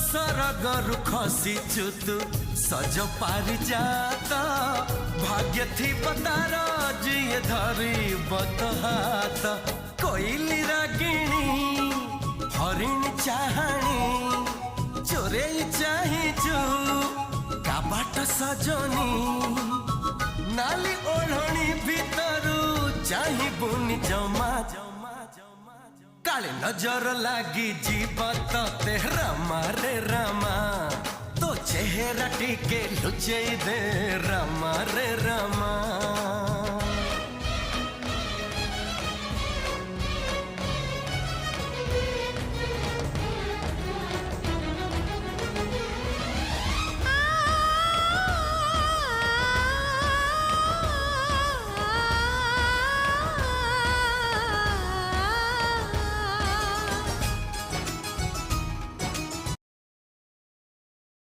सरगरु खसीचु तू सज पारिजात भाग्य थी तार जिए धरी बतहात कोइली रागिणी हरिणी चाहाणी चोरे चाहिचु काबाट सजनी नाली ओढ़णी भीतरू चाहिबुनी जमा काले नजर लागी जीवत ते रामा रे रामा तो चेहरा टिके लुचई दे रामा रे रामा।